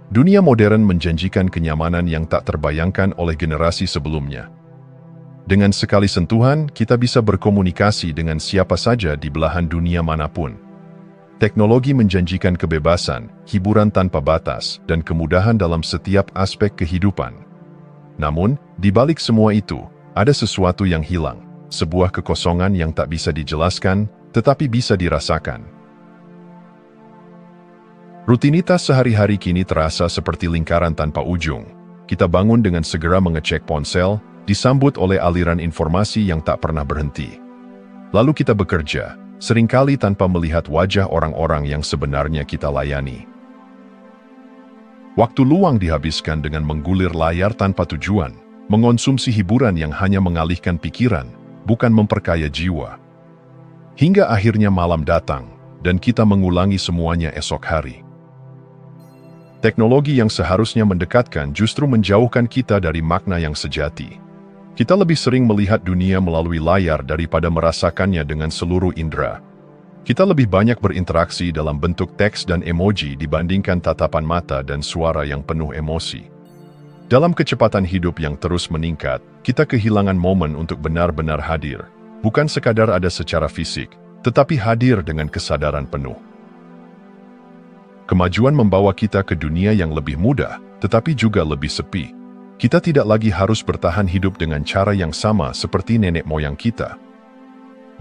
Dunia modern menjanjikan kenyamanan yang tak terbayangkan oleh generasi sebelumnya. Dengan sekali sentuhan, kita bisa berkomunikasi dengan siapa saja di belahan dunia manapun. Teknologi menjanjikan kebebasan, hiburan tanpa batas, dan kemudahan dalam setiap aspek kehidupan. Namun, di balik semua itu, ada sesuatu yang hilang, sebuah kekosongan yang tak bisa dijelaskan, tetapi bisa dirasakan. Rutinitas sehari-hari kini terasa seperti lingkaran tanpa ujung. Kita bangun dengan segera mengecek ponsel, disambut oleh aliran informasi yang tak pernah berhenti. Lalu kita bekerja, seringkali tanpa melihat wajah orang-orang yang sebenarnya kita layani. Waktu luang dihabiskan dengan menggulir layar tanpa tujuan, mengonsumsi hiburan yang hanya mengalihkan pikiran, bukan memperkaya jiwa. Hingga akhirnya malam datang, dan kita mengulangi semuanya esok hari. Teknologi yang seharusnya mendekatkan justru menjauhkan kita dari makna yang sejati. Kita lebih sering melihat dunia melalui layar daripada merasakannya dengan seluruh indera. Kita lebih banyak berinteraksi dalam bentuk teks dan emoji dibandingkan tatapan mata dan suara yang penuh emosi. Dalam kecepatan hidup yang terus meningkat, kita kehilangan momen untuk benar-benar hadir. Bukan sekadar ada secara fisik, tetapi hadir dengan kesadaran penuh. Kemajuan membawa kita ke dunia yang lebih mudah, tetapi juga lebih sepi. Kita tidak lagi harus bertahan hidup dengan cara yang sama seperti nenek moyang kita.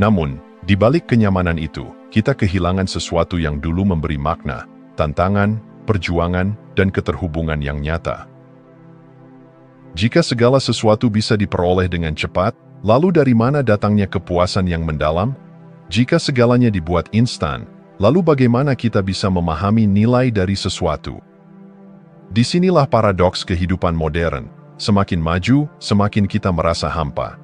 Namun, di balik kenyamanan itu, kita kehilangan sesuatu yang dulu memberi makna, tantangan, perjuangan, dan keterhubungan yang nyata. Jika segala sesuatu bisa diperoleh dengan cepat, lalu dari mana datangnya kepuasan yang mendalam? Jika segalanya dibuat instan, lalu bagaimana kita bisa memahami nilai dari sesuatu? Disinilah paradoks kehidupan modern. Semakin maju, semakin kita merasa hampa.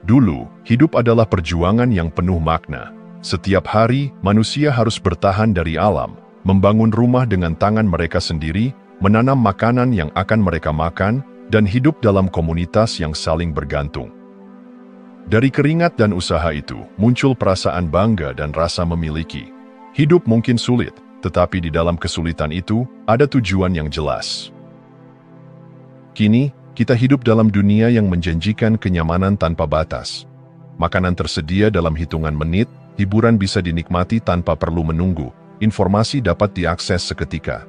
Dulu, hidup adalah perjuangan yang penuh makna. Setiap hari, manusia harus bertahan dari alam, membangun rumah dengan tangan mereka sendiri, menanam makanan yang akan mereka makan, dan hidup dalam komunitas yang saling bergantung. Dari keringat dan usaha itu, muncul perasaan bangga dan rasa memiliki. Hidup mungkin sulit, tetapi di dalam kesulitan itu, ada tujuan yang jelas. Kini, kita hidup dalam dunia yang menjanjikan kenyamanan tanpa batas. Makanan tersedia dalam hitungan menit, hiburan bisa dinikmati tanpa perlu menunggu, informasi dapat diakses seketika.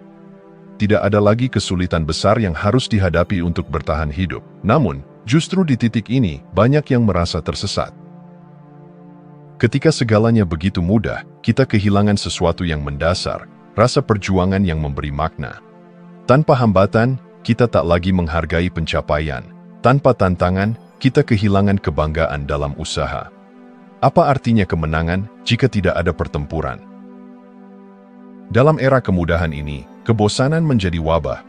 Tidak ada lagi kesulitan besar yang harus dihadapi untuk bertahan hidup. Namun, justru di titik ini, banyak yang merasa tersesat. Ketika segalanya begitu mudah, kita kehilangan sesuatu yang mendasar, rasa perjuangan yang memberi makna. Tanpa hambatan, kita tak lagi menghargai pencapaian. Tanpa tantangan, kita kehilangan kebanggaan dalam usaha. Apa artinya kemenangan jika tidak ada pertempuran? Dalam era kemudahan ini, kebosanan menjadi wabah.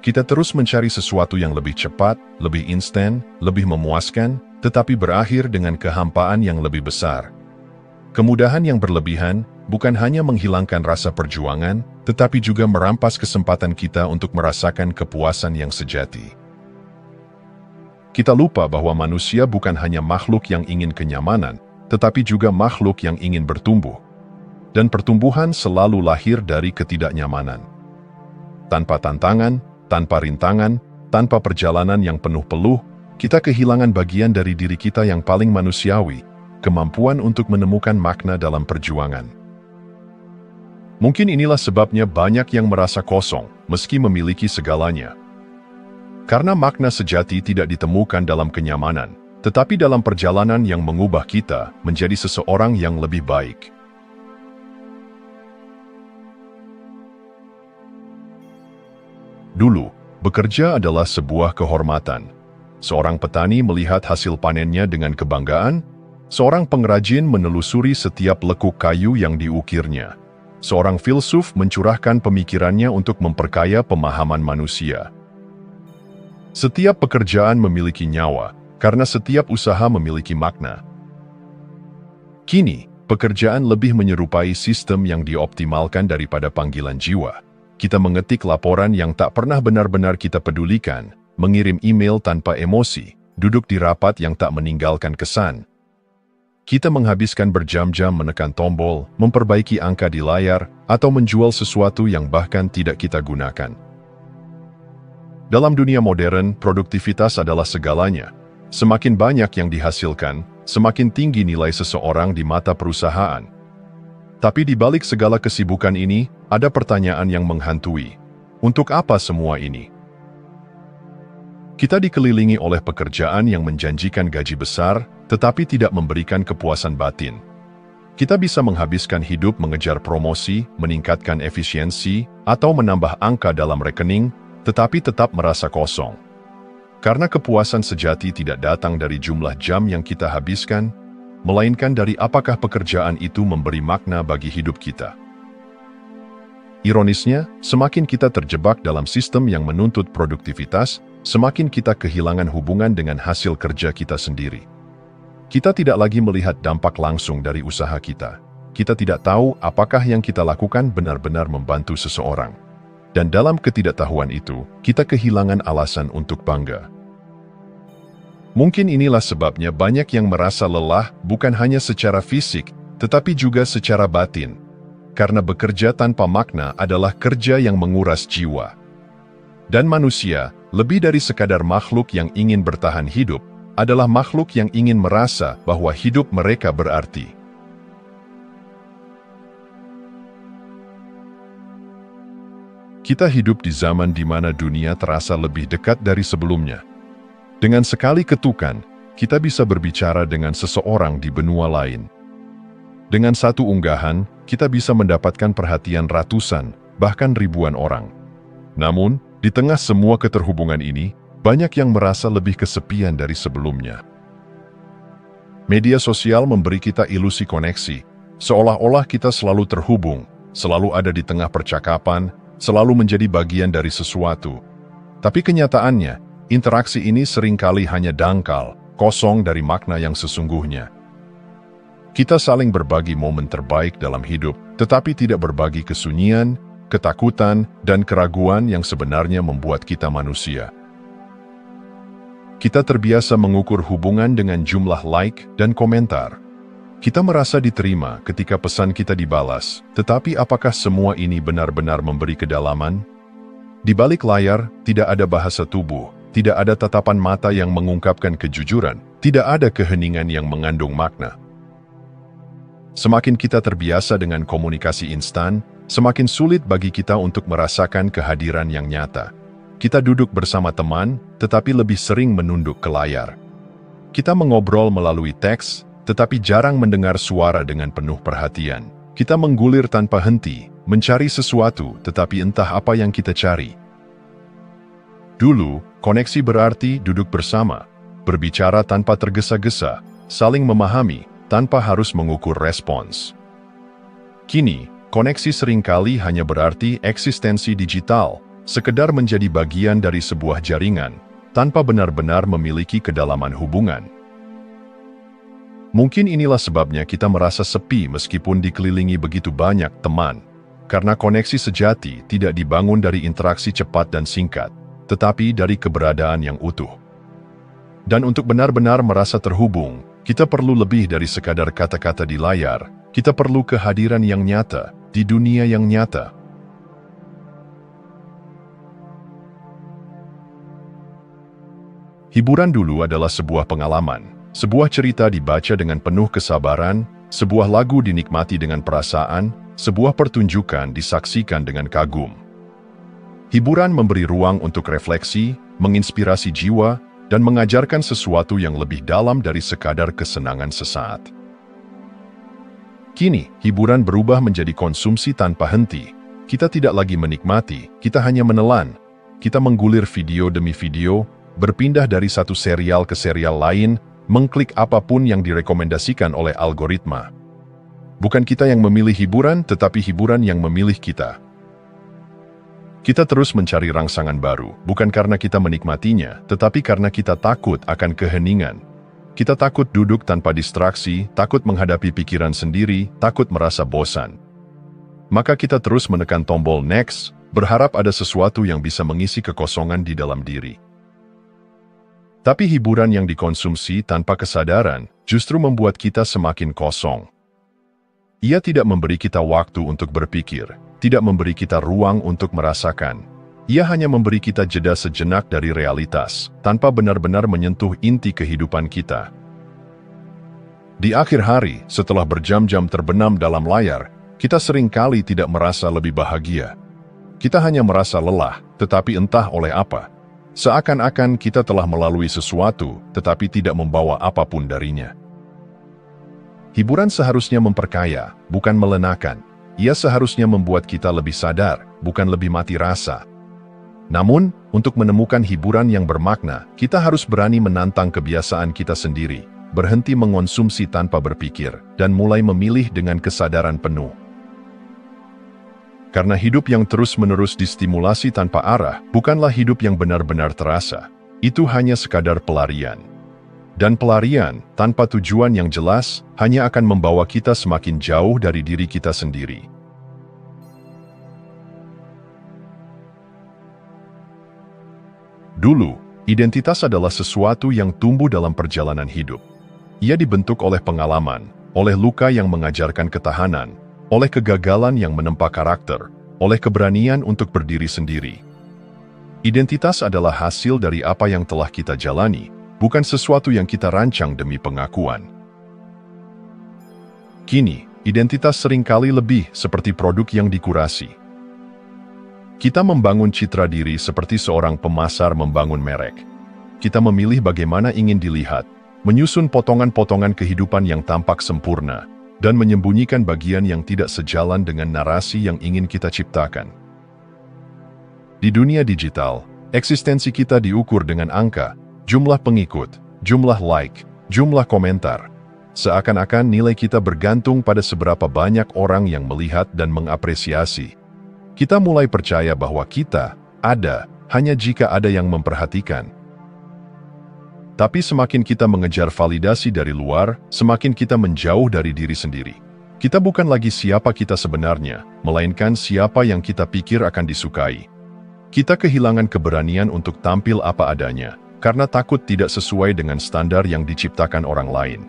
Kita terus mencari sesuatu yang lebih cepat, lebih instan, lebih memuaskan, tetapi berakhir dengan kehampaan yang lebih besar. Kemudahan yang berlebihan bukan hanya menghilangkan rasa perjuangan, tetapi juga merampas kesempatan kita untuk merasakan kepuasan yang sejati. Kita lupa bahwa manusia bukan hanya makhluk yang ingin kenyamanan, tetapi juga makhluk yang ingin bertumbuh. Dan pertumbuhan selalu lahir dari ketidaknyamanan. Tanpa tantangan, tanpa rintangan, tanpa perjalanan yang penuh peluh, kita kehilangan bagian dari diri kita yang paling manusiawi, kemampuan untuk menemukan makna dalam perjuangan. Mungkin inilah sebabnya banyak yang merasa kosong, meski memiliki segalanya. Karena makna sejati tidak ditemukan dalam kenyamanan, tetapi dalam perjalanan yang mengubah kita menjadi seseorang yang lebih baik. Dulu, bekerja adalah sebuah kehormatan. Seorang petani melihat hasil panennya dengan kebanggaan, seorang pengrajin menelusuri setiap lekuk kayu yang diukirnya. Seorang filsuf mencurahkan pemikirannya untuk memperkaya pemahaman manusia. Setiap pekerjaan memiliki nyawa, karena setiap usaha memiliki makna. Kini, pekerjaan lebih menyerupai sistem yang dioptimalkan daripada panggilan jiwa. Kita mengetik laporan yang tak pernah benar-benar kita pedulikan, mengirim email tanpa emosi, duduk di rapat yang tak meninggalkan kesan. Kita menghabiskan berjam-jam menekan tombol, memperbaiki angka di layar, atau menjual sesuatu yang bahkan tidak kita gunakan. Dalam dunia modern, produktivitas adalah segalanya. Semakin banyak yang dihasilkan, semakin tinggi nilai seseorang di mata perusahaan. Tapi di balik segala kesibukan ini, ada pertanyaan yang menghantui. Untuk apa semua ini? Kita dikelilingi oleh pekerjaan yang menjanjikan gaji besar, tetapi tidak memberikan kepuasan batin. Kita bisa menghabiskan hidup mengejar promosi, meningkatkan efisiensi, atau menambah angka dalam rekening, tetapi tetap merasa kosong. Karena kepuasan sejati tidak datang dari jumlah jam yang kita habiskan, melainkan dari apakah pekerjaan itu memberi makna bagi hidup kita. Ironisnya, semakin kita terjebak dalam sistem yang menuntut produktivitas, semakin kita kehilangan hubungan dengan hasil kerja kita sendiri. Kita tidak lagi melihat dampak langsung dari usaha kita. Kita tidak tahu apakah yang kita lakukan benar-benar membantu seseorang. Dan dalam ketidaktahuan itu, kita kehilangan alasan untuk bangga. Mungkin inilah sebabnya banyak yang merasa lelah bukan hanya secara fisik, tetapi juga secara batin. Karena bekerja tanpa makna adalah kerja yang menguras jiwa. Dan manusia, lebih dari sekadar makhluk yang ingin bertahan hidup, adalah makhluk yang ingin merasa bahwa hidup mereka berarti. Kita hidup di zaman di mana dunia terasa lebih dekat dari sebelumnya. Dengan sekali ketukan, kita bisa berbicara dengan seseorang di benua lain. Dengan satu unggahan, kita bisa mendapatkan perhatian ratusan, bahkan ribuan orang. Namun, di tengah semua keterhubungan ini, banyak yang merasa lebih kesepian dari sebelumnya. Media sosial memberi kita ilusi koneksi, seolah-olah kita selalu terhubung, selalu ada di tengah percakapan, selalu menjadi bagian dari sesuatu. Tapi kenyataannya, interaksi ini seringkali hanya dangkal, kosong dari makna yang sesungguhnya. Kita saling berbagi momen terbaik dalam hidup, tetapi tidak berbagi kesunyian, ketakutan, dan keraguan yang sebenarnya membuat kita manusia. Kita terbiasa mengukur hubungan dengan jumlah like dan komentar. Kita merasa diterima ketika pesan kita dibalas, tetapi apakah semua ini benar-benar memberi kedalaman? Di balik layar, tidak ada bahasa tubuh, tidak ada tatapan mata yang mengungkapkan kejujuran, tidak ada keheningan yang mengandung makna. Semakin kita terbiasa dengan komunikasi instan, semakin sulit bagi kita untuk merasakan kehadiran yang nyata. Kita duduk bersama teman, tetapi lebih sering menunduk ke layar. Kita mengobrol melalui teks, tetapi jarang mendengar suara dengan penuh perhatian. Kita menggulir tanpa henti, mencari sesuatu, tetapi entah apa yang kita cari. Dulu, koneksi berarti duduk bersama, berbicara tanpa tergesa-gesa, saling memahami, tanpa harus mengukur respons. Kini, koneksi seringkali hanya berarti eksistensi digital, sekedar menjadi bagian dari sebuah jaringan, tanpa benar-benar memiliki kedalaman hubungan. Mungkin inilah sebabnya kita merasa sepi meskipun dikelilingi begitu banyak teman, karena koneksi sejati tidak dibangun dari interaksi cepat dan singkat, tetapi dari keberadaan yang utuh. Dan untuk benar-benar merasa terhubung, kita perlu lebih dari sekadar kata-kata di layar, kita perlu kehadiran yang nyata, di dunia yang nyata. Hiburan dulu adalah sebuah pengalaman, sebuah cerita dibaca dengan penuh kesabaran, sebuah lagu dinikmati dengan perasaan, sebuah pertunjukan disaksikan dengan kagum. Hiburan memberi ruang untuk refleksi, menginspirasi jiwa, dan mengajarkan sesuatu yang lebih dalam dari sekadar kesenangan sesaat. Kini, hiburan berubah menjadi konsumsi tanpa henti. Kita tidak lagi menikmati, kita hanya menelan. Kita menggulir video demi video, berpindah dari satu serial ke serial lain, mengklik apapun yang direkomendasikan oleh algoritma. Bukan kita yang memilih hiburan, tetapi hiburan yang memilih kita. Kita terus mencari rangsangan baru, bukan karena kita menikmatinya, tetapi karena kita takut akan keheningan. Kita takut duduk tanpa distraksi, takut menghadapi pikiran sendiri, takut merasa bosan. Maka kita terus menekan tombol next, berharap ada sesuatu yang bisa mengisi kekosongan di dalam diri. Tapi hiburan yang dikonsumsi tanpa kesadaran, justru membuat kita semakin kosong. Ia tidak memberi kita waktu untuk berpikir, tidak memberi kita ruang untuk merasakan. Ia hanya memberi kita jeda sejenak dari realitas, tanpa benar-benar menyentuh inti kehidupan kita. Di akhir hari, setelah berjam-jam terbenam dalam layar, kita seringkali tidak merasa lebih bahagia. Kita hanya merasa lelah, tetapi entah oleh apa. Seakan-akan kita telah melalui sesuatu, tetapi tidak membawa apapun darinya. Hiburan seharusnya memperkaya, bukan melenakan. Ia seharusnya membuat kita lebih sadar, bukan lebih mati rasa. Namun, untuk menemukan hiburan yang bermakna, kita harus berani menantang kebiasaan kita sendiri, berhenti mengonsumsi tanpa berpikir, dan mulai memilih dengan kesadaran penuh. Karena hidup yang terus-menerus distimulasi tanpa arah, bukanlah hidup yang benar-benar terasa. Itu hanya sekadar pelarian. Dan pelarian, tanpa tujuan yang jelas, hanya akan membawa kita semakin jauh dari diri kita sendiri. Dulu, identitas adalah sesuatu yang tumbuh dalam perjalanan hidup. Ia dibentuk oleh pengalaman, oleh luka yang mengajarkan ketahanan, oleh kegagalan yang menempa karakter, oleh keberanian untuk berdiri sendiri. Identitas adalah hasil dari apa yang telah kita jalani, bukan sesuatu yang kita rancang demi pengakuan. Kini, identitas seringkali lebih seperti produk yang dikurasi. Kita membangun citra diri seperti seorang pemasar membangun merek. Kita memilih bagaimana ingin dilihat, menyusun potongan-potongan kehidupan yang tampak sempurna, dan menyembunyikan bagian yang tidak sejalan dengan narasi yang ingin kita ciptakan. Di dunia digital, eksistensi kita diukur dengan angka, jumlah pengikut, jumlah like, jumlah komentar. Seakan-akan nilai kita bergantung pada seberapa banyak orang yang melihat dan mengapresiasi. Kita mulai percaya bahwa kita ada hanya jika ada yang memperhatikan. Tapi semakin kita mengejar validasi dari luar, semakin kita menjauh dari diri sendiri. Kita bukan lagi siapa kita sebenarnya, melainkan siapa yang kita pikir akan disukai. Kita kehilangan keberanian untuk tampil apa adanya, karena takut tidak sesuai dengan standar yang diciptakan orang lain.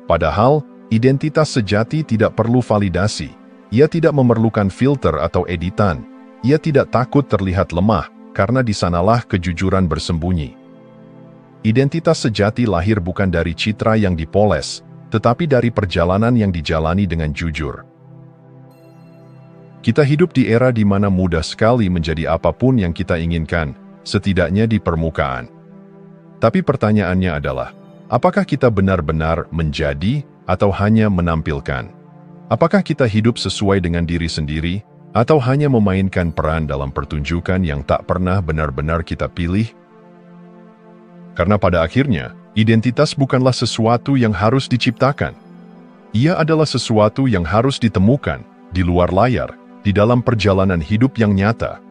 Padahal, identitas sejati tidak perlu validasi. Ia tidak memerlukan filter atau editan. Ia tidak takut terlihat lemah, karena di sanalah kejujuran bersembunyi. Identitas sejati lahir bukan dari citra yang dipoles, tetapi dari perjalanan yang dijalani dengan jujur. Kita hidup di era di mana mudah sekali menjadi apapun yang kita inginkan, setidaknya di permukaan. Tapi pertanyaannya adalah, apakah kita benar-benar menjadi atau hanya menampilkan? Apakah kita hidup sesuai dengan diri sendiri, atau hanya memainkan peran dalam pertunjukan yang tak pernah benar-benar kita pilih? Karena pada akhirnya, identitas bukanlah sesuatu yang harus diciptakan. Ia adalah sesuatu yang harus ditemukan, di luar layar, di dalam perjalanan hidup yang nyata.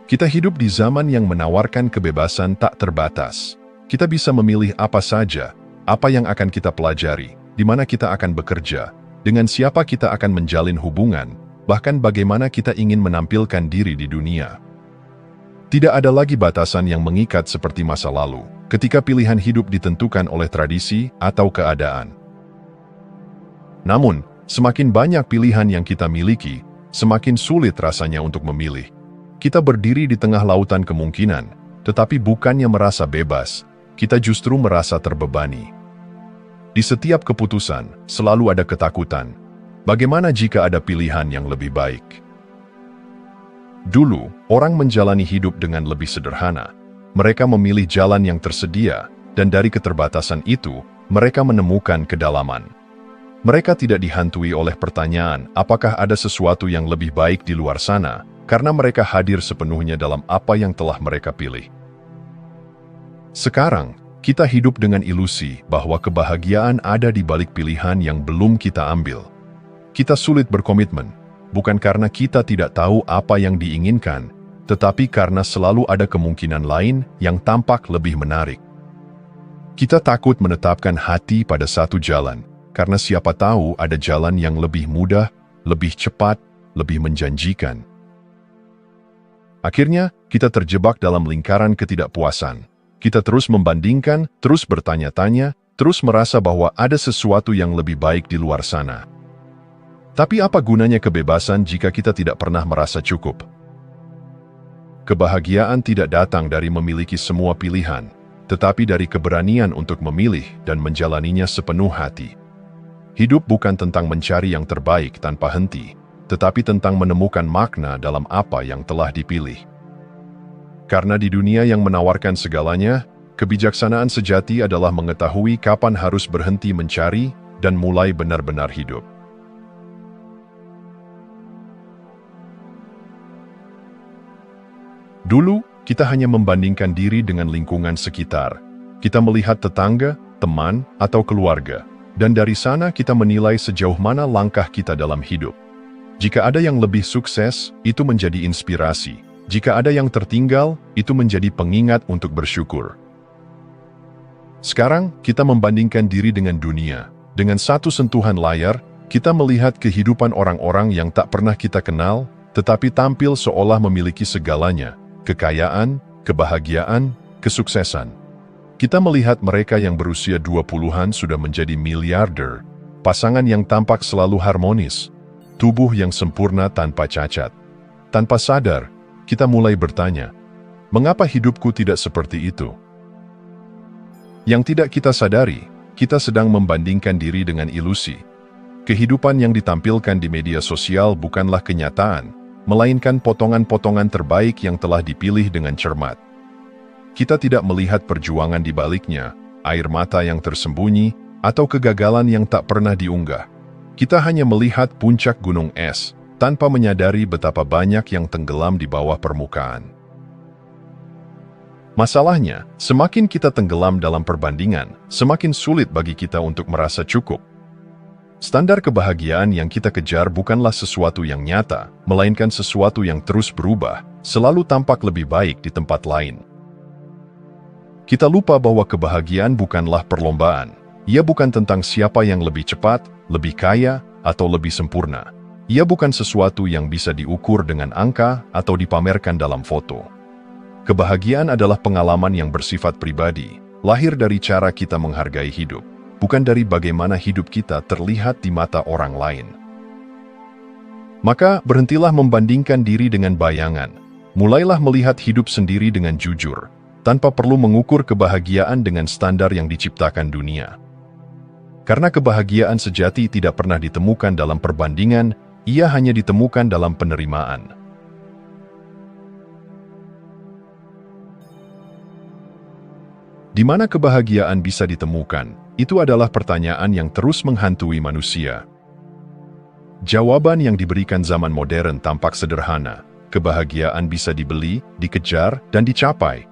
Kita hidup di zaman yang menawarkan kebebasan tak terbatas. Kita bisa memilih apa saja, apa yang akan kita pelajari, di mana kita akan bekerja, dengan siapa kita akan menjalin hubungan, bahkan bagaimana kita ingin menampilkan diri di dunia. Tidak ada lagi batasan yang mengikat seperti masa lalu, ketika pilihan hidup ditentukan oleh tradisi atau keadaan. Namun, semakin banyak pilihan yang kita miliki, semakin sulit rasanya untuk memilih. Kita berdiri di tengah lautan kemungkinan, tetapi bukannya merasa bebas, kita justru merasa terbebani. Di setiap keputusan, selalu ada ketakutan. Bagaimana jika ada pilihan yang lebih baik? Dulu, orang menjalani hidup dengan lebih sederhana. Mereka memilih jalan yang tersedia, dan dari keterbatasan itu, mereka menemukan kedalaman. Mereka tidak dihantui oleh pertanyaan, apakah ada sesuatu yang lebih baik di luar sana, karena mereka hadir sepenuhnya dalam apa yang telah mereka pilih. Sekarang, kita hidup dengan ilusi bahwa kebahagiaan ada di balik pilihan yang belum kita ambil. Kita sulit berkomitmen, bukan karena kita tidak tahu apa yang diinginkan, tetapi karena selalu ada kemungkinan lain yang tampak lebih menarik. Kita takut menetapkan hati pada satu jalan, karena siapa tahu ada jalan yang lebih mudah, lebih cepat, lebih menjanjikan. Akhirnya, kita terjebak dalam lingkaran ketidakpuasan. Kita terus membandingkan, terus bertanya-tanya, terus merasa bahwa ada sesuatu yang lebih baik di luar sana. Tapi apa gunanya kebebasan jika kita tidak pernah merasa cukup? Kebahagiaan tidak datang dari memiliki semua pilihan, tetapi dari keberanian untuk memilih dan menjalaninya sepenuh hati. Hidup bukan tentang mencari yang terbaik tanpa henti, tetapi tentang menemukan makna dalam apa yang telah dipilih. Karena di dunia yang menawarkan segalanya, kebijaksanaan sejati adalah mengetahui kapan harus berhenti mencari dan mulai benar-benar hidup. Dulu, kita hanya membandingkan diri dengan lingkungan sekitar. Kita melihat tetangga, teman, atau keluarga, dan dari sana kita menilai sejauh mana langkah kita dalam hidup. Jika ada yang lebih sukses, itu menjadi inspirasi. Jika ada yang tertinggal, itu menjadi pengingat untuk bersyukur. Sekarang, kita membandingkan diri dengan dunia. Dengan satu sentuhan layar, kita melihat kehidupan orang-orang yang tak pernah kita kenal, tetapi tampil seolah memiliki segalanya, kekayaan, kebahagiaan, kesuksesan. Kita melihat mereka yang berusia 20-an sudah menjadi miliarder, pasangan yang tampak selalu harmonis, tubuh yang sempurna tanpa cacat. Tanpa sadar, kita mulai bertanya, mengapa hidupku tidak seperti itu? Yang tidak kita sadari, kita sedang membandingkan diri dengan ilusi. Kehidupan yang ditampilkan di media sosial bukanlah kenyataan, melainkan potongan-potongan terbaik yang telah dipilih dengan cermat. Kita tidak melihat perjuangan di baliknya, air mata yang tersembunyi, atau kegagalan yang tak pernah diunggah. Kita hanya melihat puncak gunung es, tanpa menyadari betapa banyak yang tenggelam di bawah permukaan. Masalahnya, semakin kita tenggelam dalam perbandingan, semakin sulit bagi kita untuk merasa cukup. Standar kebahagiaan yang kita kejar bukanlah sesuatu yang nyata, melainkan sesuatu yang terus berubah, selalu tampak lebih baik di tempat lain. Kita lupa bahwa kebahagiaan bukanlah perlombaan. Ia bukan tentang siapa yang lebih cepat, lebih kaya, atau lebih sempurna. Ia bukan sesuatu yang bisa diukur dengan angka atau dipamerkan dalam foto. Kebahagiaan adalah pengalaman yang bersifat pribadi, lahir dari cara kita menghargai hidup, bukan dari bagaimana hidup kita terlihat di mata orang lain. Maka, berhentilah membandingkan diri dengan bayangan. Mulailah melihat hidup sendiri dengan jujur, tanpa perlu mengukur kebahagiaan dengan standar yang diciptakan dunia. Karena kebahagiaan sejati tidak pernah ditemukan dalam perbandingan, ia hanya ditemukan dalam penerimaan. Di mana kebahagiaan bisa ditemukan? Itu adalah pertanyaan yang terus menghantui manusia. Jawaban yang diberikan zaman modern tampak sederhana. Kebahagiaan bisa dibeli, dikejar, dan dicapai.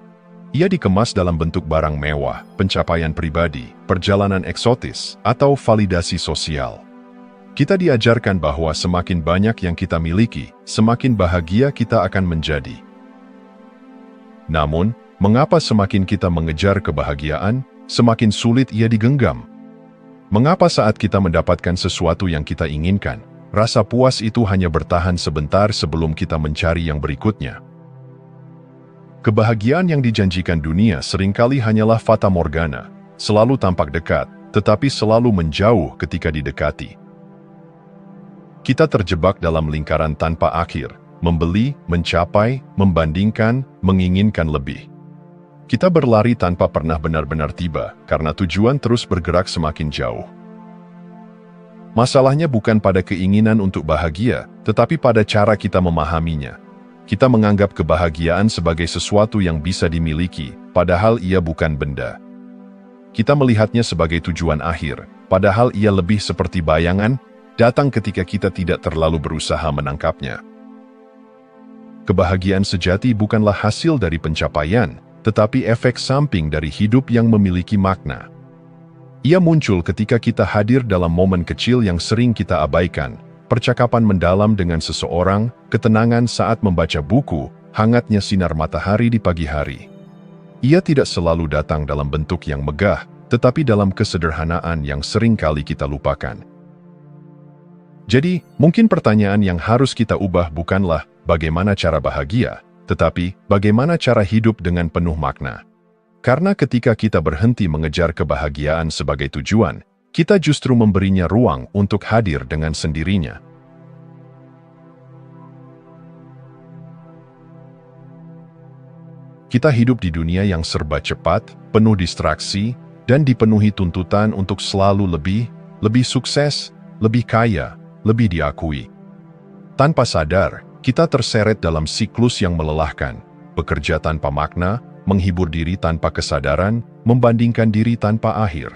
Ia dikemas dalam bentuk barang mewah, pencapaian pribadi, perjalanan eksotis, atau validasi sosial. Kita diajarkan bahwa semakin banyak yang kita miliki, semakin bahagia kita akan menjadi. Namun, mengapa semakin kita mengejar kebahagiaan, semakin sulit ia digenggam? Mengapa saat kita mendapatkan sesuatu yang kita inginkan, rasa puas itu hanya bertahan sebentar sebelum kita mencari yang berikutnya? Kebahagiaan yang dijanjikan dunia seringkali hanyalah fata morgana, selalu tampak dekat, tetapi selalu menjauh ketika didekati. Kita terjebak dalam lingkaran tanpa akhir, membeli, mencapai, membandingkan, menginginkan lebih. Kita berlari tanpa pernah benar-benar tiba, karena tujuan terus bergerak semakin jauh. Masalahnya bukan pada keinginan untuk bahagia, tetapi pada cara kita memahaminya. Kita menganggap kebahagiaan sebagai sesuatu yang bisa dimiliki, padahal ia bukan benda. Kita melihatnya sebagai tujuan akhir, padahal ia lebih seperti bayangan, datang ketika kita tidak terlalu berusaha menangkapnya. Kebahagiaan sejati bukanlah hasil dari pencapaian, tetapi efek samping dari hidup yang memiliki makna. Ia muncul ketika kita hadir dalam momen kecil yang sering kita abaikan, percakapan mendalam dengan seseorang, ketenangan saat membaca buku, hangatnya sinar matahari di pagi hari. Ia tidak selalu datang dalam bentuk yang megah, tetapi dalam kesederhanaan yang sering kali kita lupakan. Jadi, mungkin pertanyaan yang harus kita ubah bukanlah bagaimana cara bahagia, Tetapi, bagaimana cara hidup dengan penuh makna? Karena ketika kita berhenti mengejar kebahagiaan sebagai tujuan, kita justru memberinya ruang untuk hadir dengan sendirinya. Kita hidup di dunia yang serba cepat, penuh distraksi, dan dipenuhi tuntutan untuk selalu lebih sukses, lebih kaya, lebih diakui. Tanpa sadar, kita terseret dalam siklus yang melelahkan, bekerja tanpa makna, menghibur diri tanpa kesadaran, membandingkan diri tanpa akhir.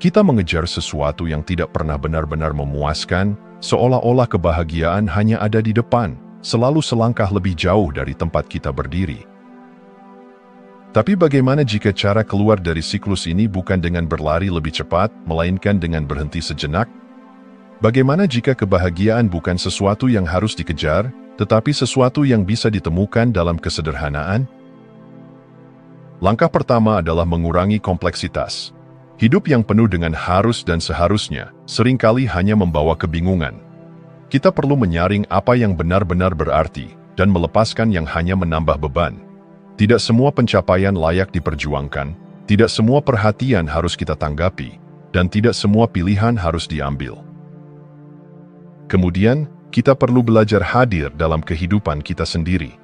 Kita mengejar sesuatu yang tidak pernah benar-benar memuaskan, seolah-olah kebahagiaan hanya ada di depan, selalu selangkah lebih jauh dari tempat kita berdiri. Tapi bagaimana jika cara keluar dari siklus ini bukan dengan berlari lebih cepat, melainkan dengan berhenti sejenak? Bagaimana jika kebahagiaan bukan sesuatu yang harus dikejar, tetapi sesuatu yang bisa ditemukan dalam kesederhanaan? Langkah pertama adalah mengurangi kompleksitas. Hidup yang penuh dengan harus dan seharusnya seringkali hanya membawa kebingungan. Kita perlu menyaring apa yang benar-benar berarti dan melepaskan yang hanya menambah beban. Tidak semua pencapaian layak diperjuangkan, tidak semua perhatian harus kita tanggapi, dan tidak semua pilihan harus diambil. Kemudian, kita perlu belajar hadir dalam kehidupan kita sendiri.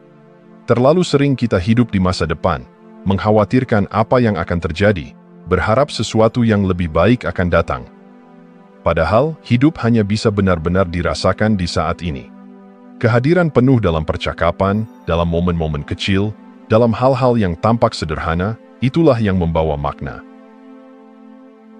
Terlalu sering kita hidup di masa depan, mengkhawatirkan apa yang akan terjadi, berharap sesuatu yang lebih baik akan datang. Padahal, hidup hanya bisa benar-benar dirasakan di saat ini. Kehadiran penuh dalam percakapan, dalam momen-momen kecil, dalam hal-hal yang tampak sederhana, itulah yang membawa makna.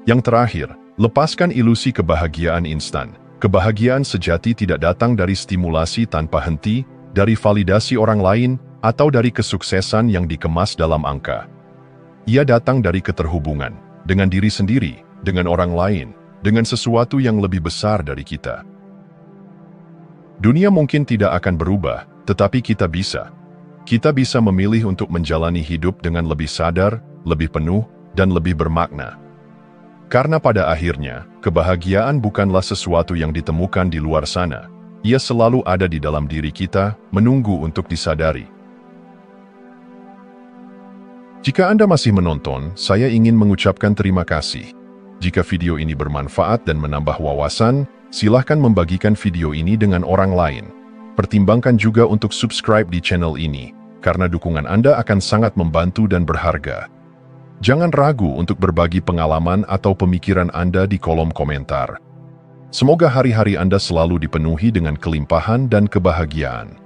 Yang terakhir, lepaskan ilusi kebahagiaan instan. Kebahagiaan sejati tidak datang dari stimulasi tanpa henti, dari validasi orang lain, atau dari kesuksesan yang dikemas dalam angka. Ia datang dari keterhubungan, dengan diri sendiri, dengan orang lain, dengan sesuatu yang lebih besar dari kita. Dunia mungkin tidak akan berubah, tetapi kita bisa. Kita bisa memilih untuk menjalani hidup dengan lebih sadar, lebih penuh, dan lebih bermakna. Karena pada akhirnya, kebahagiaan bukanlah sesuatu yang ditemukan di luar sana. Ia selalu ada di dalam diri kita, menunggu untuk disadari. Jika Anda masih menonton, saya ingin mengucapkan terima kasih. Jika video ini bermanfaat dan menambah wawasan, silahkan membagikan video ini dengan orang lain. Pertimbangkan juga untuk subscribe di channel ini, karena dukungan Anda akan sangat membantu dan berharga. Jangan ragu untuk berbagi pengalaman atau pemikiran Anda di kolom komentar. Semoga hari-hari Anda selalu dipenuhi dengan kelimpahan dan kebahagiaan.